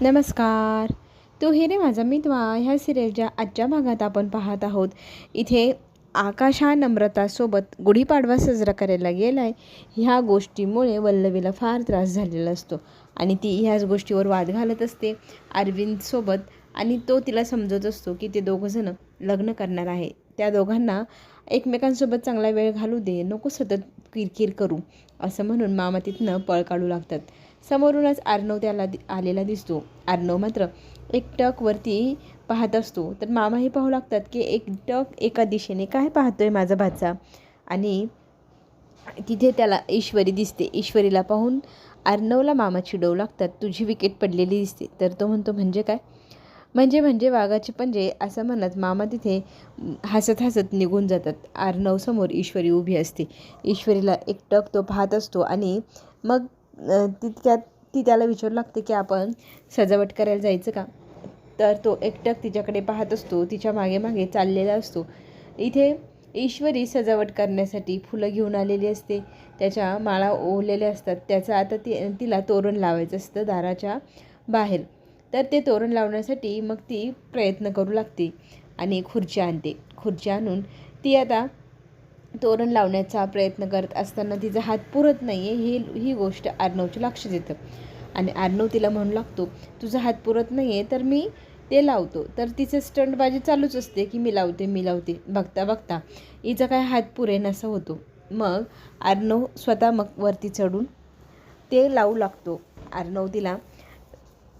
नमस्कार. तू ही रे माझा मितवा ह्या सिरियलच्या आजच्या भागात आपण पाहत आहोत. इथे आकाश हा नम्रतासोबत गुढीपाडवा साजरा करायला गेला आहे. ह्या गोष्टीमुळे वल्लवीला फार त्रास झालेला असतो आणि ती ह्याच गोष्टीवर वाद घालत असते अरविंदसोबत आणि तो तिला समजत असतो की ते दोघंजणं लग्न करणार आहे. त्या दोघांना एकमेकांसोबत चांगला वेळ घालू दे, नको सतत किरकिर करू असं म्हणून मामा तिथनं पळ काढू लागतात. समोरूनच अर्णव त्याला आलेला दिसतो. अर्णव मात्र एकटक वरती पाहत असतो. तर मामाही पाहू लागतात की एकटक एका दिशेने काय पाहतोय माझा भाचा. आणि तिथे त्याला ईश्वरी दिसते. ईश्वरीला पाहून अर्णवला मामा चिडवू लागतात, तुझी विकेट पडलेली दिसते. तर तो म्हणतो म्हणजे काय? म्हणजे वाघाचे पंजे असं म्हणत मामा तिथे हसत हसत निघून जातात. अर्णव समोर ईश्वरी उभी असते. ईश्वरीला एकटक तो पाहत असतो आणि मग तितक्यात ती त्याला विचारू लागते की आपण सजावट करायला जायचं का? तर तो एकटक तिच्याकडे पाहत असतो, तिच्या मागे मागे चाललेला असतो. इथे ईश्वरी सजावट करण्यासाठी फुलं घेऊन आलेली असते. त्याच्या माळा ओवलेल्या असतात. त्याचं आता तिला तोरण लावायचं असतं दाराच्या बाहेर. तर ते तोरण लावण्यासाठी मग ती प्रयत्न करू लागते आणि खुर्ची आणते. खुर्ची आणून ती आता तोरण लावण्याचा प्रयत्न करत असताना तिचा हात पुरत नाही आहे ही गोष्ट अर्णवच्या लक्षात येतं. आणि अर्णव तिला म्हणू लागतो, तुझा हात पुरत नाही आहे तर मी ते लावतो. तर तिचं स्टंटबाजी चालूच असते की मी लावते. बघता बघता हिचा काय हात पुरेन असं होतो. मग अर्णव स्वतः मग वरती चढून ते लावू लागतो. अर्णव तिला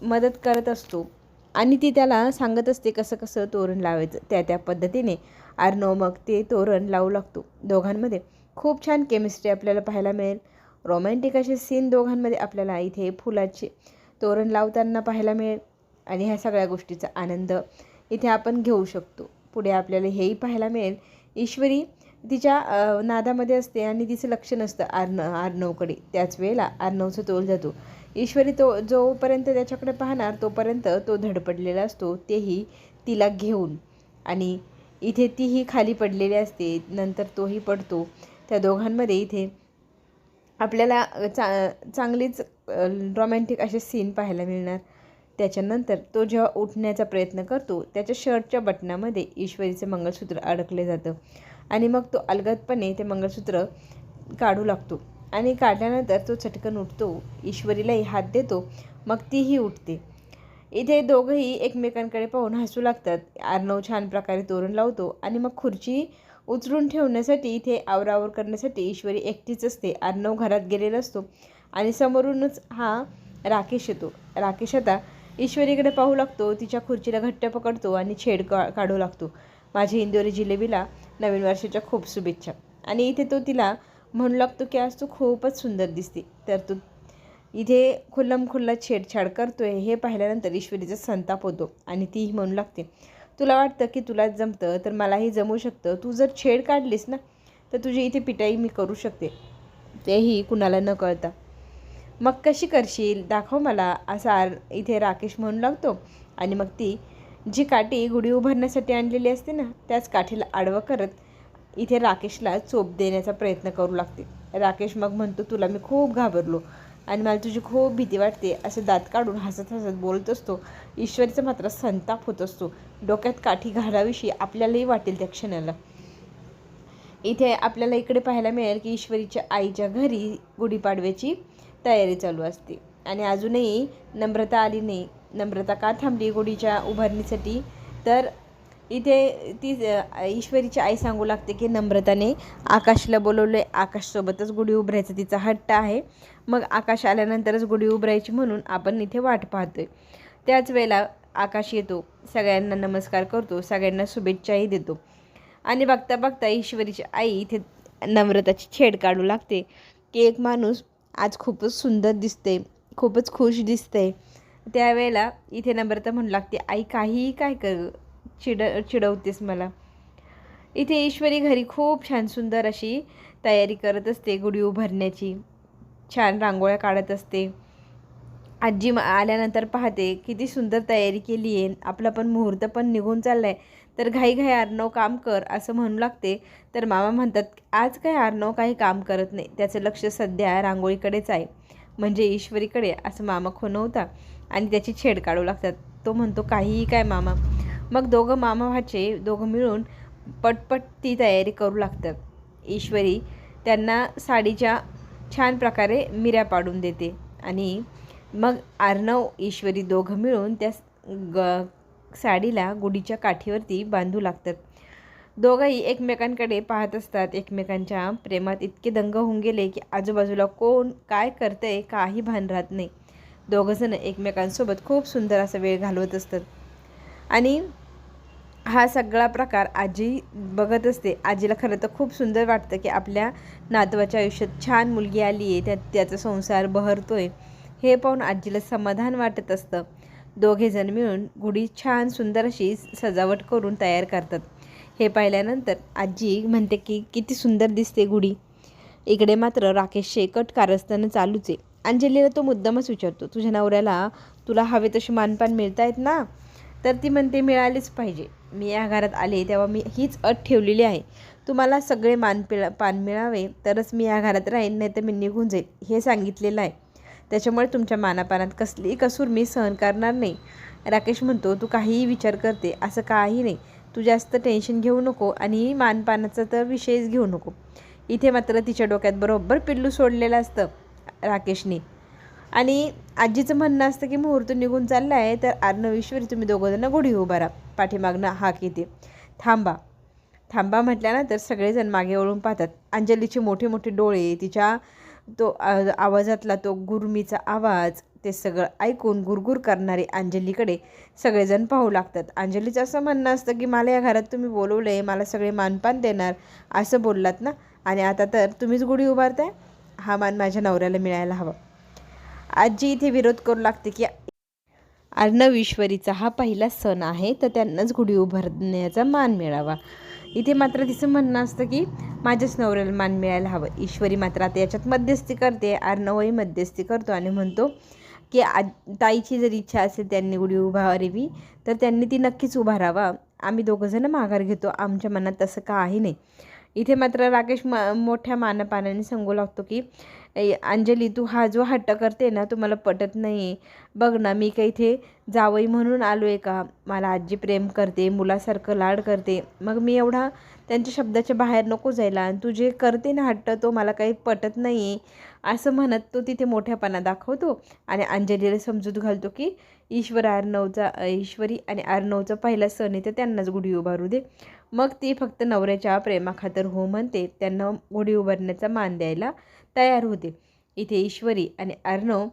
मदत करत असतो आणि ती त्याला सांगत असते कसं कसं तोरण लावायचं. त्या पद्धतीने अर्णव मग ते तोरण लावू लागतो. दोघांमध्ये खूप छान केमिस्ट्री आपल्याला पाहायला मिळेल. रोमॅन्टिक असे सीन दोघांमध्ये आपल्याला इथे फुलाचे तोरण लावताना पाहायला मिळेल आणि ह्या सगळ्या गोष्टीचा आनंद इथे आपण घेऊ शकतो. पुढे आपल्याला हेही पाहायला मिळेल, ईश्वरी तिच्या नादामध्ये असते आणि तिचं लक्ष नसतं अर्णवकडे. त्याच वेळेला अर्णवचा तोल जातो. ईश्वरी जोपर्यंत त्याच्याकडे पाहणार तोपर्यंत तो धडपडलेला असतो, तेही तिला घेऊन. आणि इथे तीही खाली पडलेली असते. नंतर तोही पडतो. त्या दोघांमध्ये इथे आपल्याला चांगलीच रोमॅन्टिक असे सीन पाहायला मिळणार. त्याच्यानंतर तो जेव्हा उठण्याचा प्रयत्न करतो त्याच्या शर्टच्या बटनामध्ये ईश्वरीचं मंगळसूत्र अडकले जातं आणि मग तो अलगदपणे ते मंगळसूत्र काढू लागतो आणि काढल्यानंतर तो चटकन उठतो. ईश्वरीलाही हात देतो. मग तीही उठते. इथे दोघंही एकमेकांकडे पाहून हसू लागतात. अर्णव छान प्रकारे तोरण लावतो आणि मग खुर्ची उचलून ठेवण्यासाठी इथे आवरावर करण्यासाठी ईश्वरी एकटीच असते. अर्णव घरात गेलेला असतो आणि समोरूनच हा राकेश येतो. राकेश आता ईश्वरीकडे पाहू लागतो, तिच्या खुर्चीला घट्ट पकडतो आणि छेड काढू लागतो. माझ्या इंदोरी जिलेबीला नवीन वर्षाच्या खूप शुभेच्छा. आणि इथे तो तिला म्हणू लागतो की आज तू खूपच सुंदर दिसते. तर तू इथे खुल्ला छेडछाड करतोय हे पाहिल्यानंतर ईश्वरीचा संताप होतो आणि तीही म्हणू लागते, तुला वाटतं की तुलाच जमतं तर मलाही जमू शकतं. तू जर छेड काढलीस ना तर तुझी इथे पिटाई मी करू शकते, तेही कुणाला न कळता. मग कशी करशील दाखव मला, असा इथे राकेश म्हणू लागतो. आणि मग ती जी काठी गुढी उभारण्यासाठी आणलेली असते ना त्याच काठीला आडवं करत इथे राकेशला चोप देण्याचा प्रयत्न करू लागते. राकेश मग म्हणतो, तुला मी खूप घाबरलो आणि मला तुझी खूप भीती वाटते असं दात काढून हसत हसत बोलत असतो. ईश्वरीचा मात्र संताप होत असतो. डोक्यात काठी घालाविषयी आपल्यालाही वाटेल त्या क्षणाला. इथे आपल्याला इकडे पाहायला मिळेल की ईश्वरीच्या आईच्या घरी गुढीपाडव्याची तयारी चालू असते आणि अजूनही नम्रता आली नाही. नम्रता का थांबली गुढीच्या उभारणीसाठी? तर इथे ती ईश्वरीची आई सांगू लागते की नम्रताने आकाशला बोलवले, आकाशसोबतच गुढी उभारायचा तिचा हट्ट आहे. मग आकाश आल्यानंतरच गुढी उभारायची म्हणून आपण इथे वाट पाहतोय. त्याच वेळेला आकाश येतो, सगळ्यांना नमस्कार करतो, सगळ्यांना शुभेच्छाही देतो. आणि बघता बघता ईश्वरीची आई इथे नम्रताची छेड काढू लागते की एक माणूस आज खूपच सुंदर दिसते, खूपच खुश दिसते. त्यावेळेला इथे नम्रता म्हणू लागते, आई काहीही काय कर चिडवतेस मला. इथे ईश्वरी घरी खूप छान सुंदर अशी तयारी करत असते गुढी उभारण्याची. छान रांगोळ्या काढत असते. आजी आल्यानंतर पाहते किती सुंदर तयारी केली आहे, आपला पण मुहूर्त पण निघून चालला आहे. तर घाई अर्णव काम कर असं म्हणू लागते. तर मामा म्हणतात, आज काय अर्णव काही काम करत नाही, त्याचं लक्ष सध्या रांगोळीकडेच आहे. म्हणजे ईश्वरीकडे असं मामा खुणवता आणि त्याची छेड काढू लागतात. तो म्हणतो काहीही काय मामा. मग दोघं मामा भाचे दोघं मिळून पटपट ती तयारी करू लागतात. ईश्वरी त्यांना साडीच्या छान प्रकारे मिऱ्या पाडून देते आणि मग अर्णव ईश्वरी दोघं मिळून त्या साडीला गुढीच्या काठीवरती बांधू लागतात. दोघंही एकमेकांकडे पाहत असतात. एकमेकांच्या प्रेमात इतके दंग होऊन गेले की आजूबाजूला कोण काय करतंय काही भान राहत नाही. दोघंजण एकमेकांसोबत खूप सुंदर असा वेळ घालवत असतात. आणि हा सगळा प्रकार आजी बघत असते. आजीला खरं तर खूप सुंदर वाटतं की आपल्या नातवाच्या आयुष्यात छान मुलगी आली आहे, त्याचा संसार बहरतोय. हे पाहून आजीला समाधान वाटत असतं. दोघेजण मिळून गुढी छान सुंदर अशी सजावट करून तयार करतात. हे पाहिल्यानंतर आजी म्हणते की किती सुंदर दिसते गुढी. इकडे मात्र राकेशचे कट कारस्थानं चालूच आहे. अंजलीला तो मुद्दामच विचारतो, तुझ्या नवऱ्याला तुला हवे तसे मानपान मिळतायत ना? तर ती म्हणते मिळालेच पाहिजे. मी या घरात आले तेव्हा मी हीच अट ठेवलेली आहे, तुम्हाला सगळे पान मिळावे तरच मी या घरात राहीन, नाही तर मी निघून जाईल हे सांगितलेलं आहे. त्याच्यामुळे तुमच्या मानापानात कसलीही कसूर मी सहन करणार नाही. राकेश म्हणतो, तू काहीही विचार करते असं काही नाही, तू जास्त टेन्शन घेऊ नको आणि मानपानाचा तर विषयच घेऊ नको. इथे मात्र तिच्या डोक्यात बरोबर पिल्लू सोडलेलं असतं राकेशने. आणि आजीचं म्हणणं असतं की मुहूर्त निघून चालला आहे तर अर्णव ईश्वरी तुम्ही दोघंजण गुढी उभारा. पाठीमागनं हाक येते, थांबा. थांबा म्हटल्यानंतर सगळेजण मागे वळून पाहतात. अंजलीचे मोठे मोठे डोळे, तिच्या तो आवाजातला तो गुरमीचा आवाज, ते सगळं ऐकून गुरगुर करणारे अंजलीकडे सगळेजण पाहू लागतात. अंजलीचं असं म्हणणं असतं की मला या घरात तुम्ही बोलवलं आहे, मला सगळे मानपान देणार असं बोललात ना, आणि आता तर तुम्हीच गुढी उभारताय. हा मान माझ्या नवऱ्याला मिळायला हवा. आजी इथे विरोध करू लागते की अर्णव ईश्वरीचा हा पहिला सण आहे तर त्यांनाच गुढी उभारण्याचा मान मिळावा. इथे मात्र तिचं म्हणणं असतं की माझ्याच नवऱ्याला मान मिळायला हवं. ईश्वरी मात्र आता याच्यात मध्यस्थी करते. अर्णवही मध्यस्थी करतो आणि म्हणतो की ताईची जर इच्छा असेल त्यांनी गुढी उभारावी तर त्यांनी ती नक्कीच उभारावा. आम्ही दोघंजण माघार घेतो, आमच्या मनात तसं काही नाही. इथे मात्र राकेश मोठ्या मानापानाने सांगू लागतो की अंजली तू हा जो हट्ट करते ना, तुम्हाला पटत नाही. बघ ना, मी काही इथे जावई म्हणून आलो आहे का? मला आजी प्रेम करते, मुलासारखं लाड करते, मग मी एवढा त्यांच्या शब्दाच्या बाहेर नको जायला. आणि तू जे करते ना हट्ट, तो मला काही पटत नाही असं म्हणत तो तिथे मोठ्यापणा दाखवतो आणि अंजलीला समजूत घालतो की ईश्वरी आणि अर्णवचा पहिला सण आहे तर त्यांनाच गुढी उभारू दे. मग ती फक्त नवऱ्याच्या प्रेमाखातर हो म्हणते, त्यांना गुढी उभारण्याचा मान द्यायला तयार होते. इथे ईश्वरी आणि अर्णव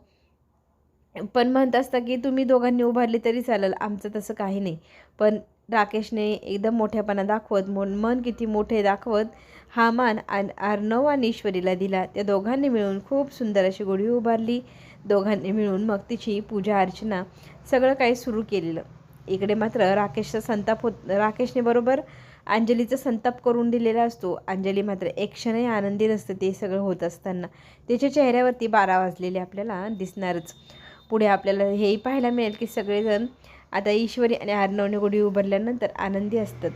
पण म्हणत असतं की तुम्ही दोघांनी उभारली तरी चालेल, आमचं तसं काही नाही. पण राकेशने एकदम मोठेपणा दाखवत, मन किती मोठे दाखवत हा मान अर्णव आणि ईश्वरीला दिला. त्या दोघांनी मिळून खूप सुंदर अशी गुढी उभारली. दोघांनी मिळून मग तिची पूजा अर्चना सगळं काही सुरू केलेलं. इकडे मात्र राकेशने बरोबर अंजलीचा संताप करून दिलेला असतो. अंजली मात्र एक क्षणही आनंदी नसते ते सगळं होत असताना. तिच्या चेहऱ्यावरती 12 वाजलेले आपल्याला दिसणारच. पुढे आपल्याला हेही पाहायला मिळेल की सगळेजण आता ईश्वरी आणि अर्णवने गुढी उभारल्यानंतर आनंदी असतात.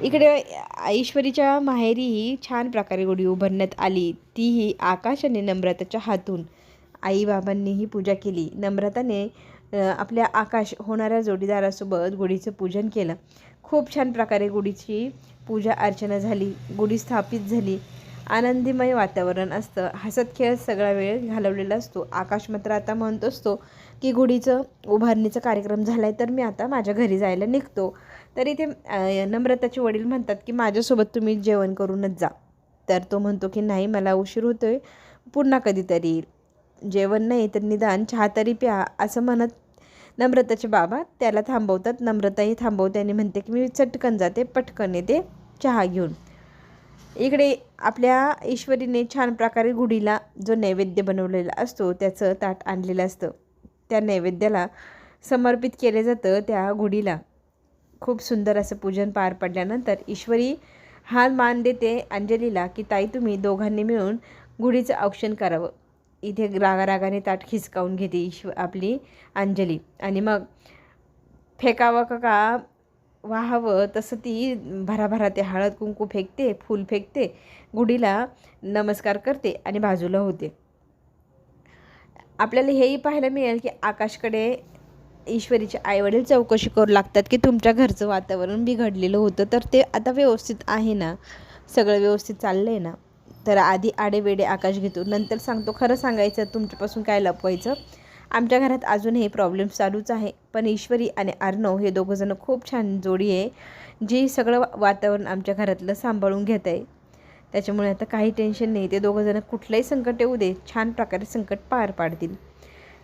इकडे ईश्वरीच्या माहेरीही छान प्रकारे गुढी उभारण्यात आली, तीही आकाश आणि नम्रताच्या हातून. आईबाबांनीही पूजा केली. नम्रताने आपल्या आकाश होणाऱ्या जोडीदारासोबत गुढीचं पूजन केलं. खूप छान प्रकारे गुढीची पूजा अर्चना झाली, गुढी स्थापित झाली. आनंदीमय वातावरण असतं, हसत खेळत सगळा वेळ घालवलेला असतो. आकाश मात्र आता म्हणत असतो की गुढीचं उभारणीचा कार्यक्रम झाला आहे तर मी आता माझ्या घरी जायला निघतो. तरी ते नम्रताचे वडील म्हणतात की माझ्यासोबत तुम्ही जेवण करूनच जा. तर तो म्हणतो की नाही, मला उशीर होतो आहे, पुन्हा कधीतरी. जेवण नाही तर निदान चहा तरी प्या असं म्हणत नम्रताचे बाबा त्याला थांबवतात. नम्रताही थांबवते आणि म्हणते की मी चटकन जाते, पटकन येते चहा घेऊन. इकडे आपल्या ईश्वरीने छान प्रकारे गुढीला जो नैवेद्य बनवलेला असतो त्याचं ताट आणलेलं असतं. त्या नैवेद्याला समर्पित केले जातं. त्या गुढीला खूप सुंदर असं पूजन पार पडल्यानंतर ईश्वरी हा मान देते अंजलीला की ताई तुम्ही दोघांनी मिळून गुढीचं औक्षण करावं. इथे रागारागाने ताट खिसकावून घेते आपली अंजली आणि मग फेकावं का वाहावं तसं ती भराभरा ते हळद कुंकू फेकते, फूल फेकते, गुढीला नमस्कार करते आणि बाजूला होते. आपल्याला हेही पाहायला मिळेल की आकाशकडे ईश्वरीचे आईवडील चौकशी करू लागतात की तुमच्या घरचं वातावरण बिघडलेलं होतं तर ते आता व्यवस्थित आहे ना, सगळं व्यवस्थित चाललं आहे ना. तर आधी आडेवेडे आकाश घेतो, नंतर सांगतो खरं सांगायचं तुमच्यापासून काय लपवायचं, आमच्या घरात अजूनही प्रॉब्लेम चालूच आहे. पण ईश्वरी आणि अर्णव हे दोघंजणं खूप छान जोडी आहे, जी सगळं वातावरण आमच्या घरातलं सांभाळून घेत आहे. त्याच्यामुळे आता काही टेन्शन नाही, ते दोघंजणं कुठलंही संकट येऊ दे छान प्रकारे संकट पार पाडतील.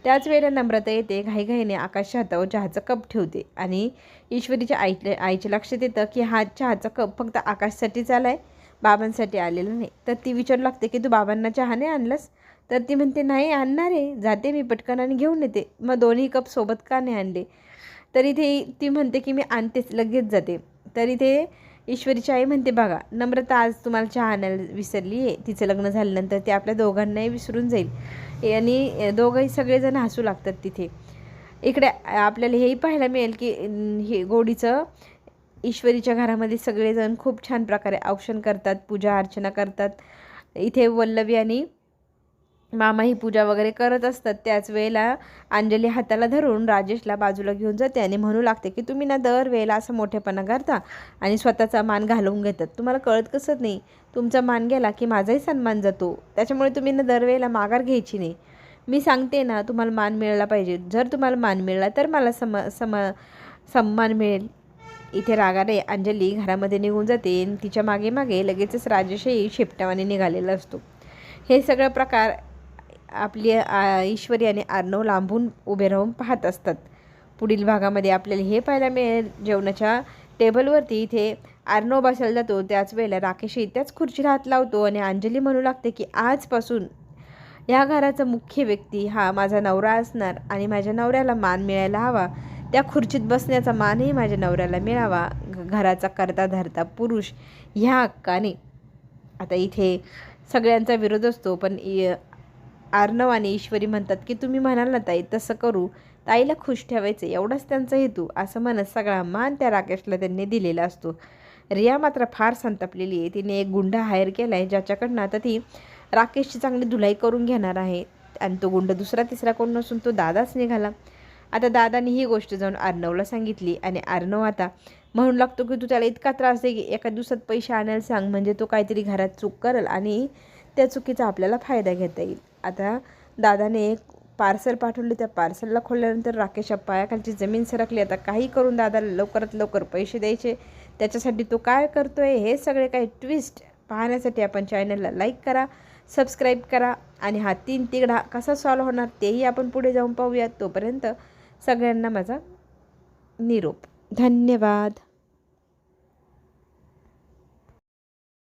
त्याच वेळेला नम्रता येते, घाईघाईने आकाशच्या हातावर चहाचा कप ठेवते आणि ईश्वरीच्या आईच्या लक्षात येतं की हा चहाचा कप फक्त आकाशसाठीच आला आहे, बाबांसाठी आलेला नाही. तर ती विचारू लागते की तू बाबांना चहा नाही आणलास? तर ती म्हणते नाही आणणार आहे, जाते मी पटकन आणि घेऊन येते. मग दोन्ही कप सोबत का नाही आणले? तरी ती म्हणते की मी आणतेच, लगेच जाते. तरी ते ईश्वरीची आई म्हणते बघा नम्रता आज तुम्हाला चहा आणायला विसरली आहे, तिचं लग्न झाल्यानंतर ते आपल्या दोघांनाही विसरून जाईल. आणि दोघंही सगळेजण हसू लागतात तिथे. इकडे आपल्याला हेही पाहायला मिळेल की हे गोडीचं ईश्वरीच्या घरामध्ये सगळेजण खूप छान प्रकारे औक्षण करतात, पूजा अर्चना करतात. इथे वल्लवी आणि मामा ही पूजा वगैरे करत असतात. त्याच वेळेला अंजली हाताला धरून राजेशला बाजूला घेऊन जाते आणि म्हणू लागते की तुम्ही ना दरवेळेला असं मोठेपणा करता आणि स्वतःचा मान घालवून घेतात, तुम्हाला कळत कसं नाही? तुमचा मान गेला की माझाही सन्मान जातो, त्याच्यामुळे तुम्ही ना दरवेळेला माघार घ्यायची नाही. मी सांगते ना तुम्हाला मान मिळाला पाहिजे, जर तुम्हाला मान मिळाला तर मला सन्मान मिळेल. इथे रागाने अंजली घरामध्ये निघून जाते आणि तिच्या मागे मागे लगेचच राजेशही शिपटावाने निघालेला असतो. हे सगळं प्रकार आपली ईश्वरी आणि अर्णव लांबून उभे राहून पाहत असतात. पुढील भागामध्ये आपल्याला हे पाहायला मिळेल, जेवणाच्या टेबलवरती इथे अर्णव बसायला जातो. त्याच वेळेला राकेशही त्याच खुर्चीला हात लावतो आणि अंजली म्हणू लागते की आजपासून ह्या घराचा मुख्य व्यक्ती हा माझा नवरा असणार आणि माझ्या नवऱ्याला मान मिळायला हवा, त्या खुर्चीत बसण्याचा मानही माझ्या नवऱ्याला मिळावा, घराचा करता धरता पुरुष ह्या हक्काने. आता इथे सगळ्यांचा विरोध असतो, पण अर्णव आणि ईश्वरी म्हणतात की तुम्ही म्हणाल ना ताई तसं करू, ताईला खुश ठेवायचं एवढाच त्यांचा हेतू, असं म्हणत सगळा मान त्या राकेशला त्यांनी दिलेला असतो. रिया मात्र फार संतापलेली आहे. तिने एक गुंडा हायर केला आहे, ज्याच्याकडनं आता ती राकेशची चांगली धुलाई करून घेणार आहे. आणि तो गुंड दुसरा तिसरा कोण नसून तो दादाच निघाला. आता दादाने ही गोष्ट जाऊन अर्णवला सांगितली आणि अर्णव आता म्हणू लागतो की तू त्याला इतका त्रास दे की एका दिवसात पैसे आणायला सांग, म्हणजे तो काहीतरी घरात चूक करेल आणि त्या चुकीचा आपल्याला फायदा घेता येईल. आता दादाने एक पार्सल पाठवले, त्या पार्सलला खोलल्यानंतर राकेशच्या पायाखालची जमीन सरकली. आता काही करून दादाला लवकरात लवकर पैसे द्यायचे, त्याच्यासाठी तो काय करतोय हे सगळे काही ट्विस्ट पाहण्यासाठी आपण चॅनलला लाईक करा, सबस्क्राईब करा आणि हा 3 तिघडा कसा सॉल्व होणार तेही आपण पुढे जाऊन पाहूयात. तोपर्यंत सगळ्यांना माझा निरोप. धन्यवाद.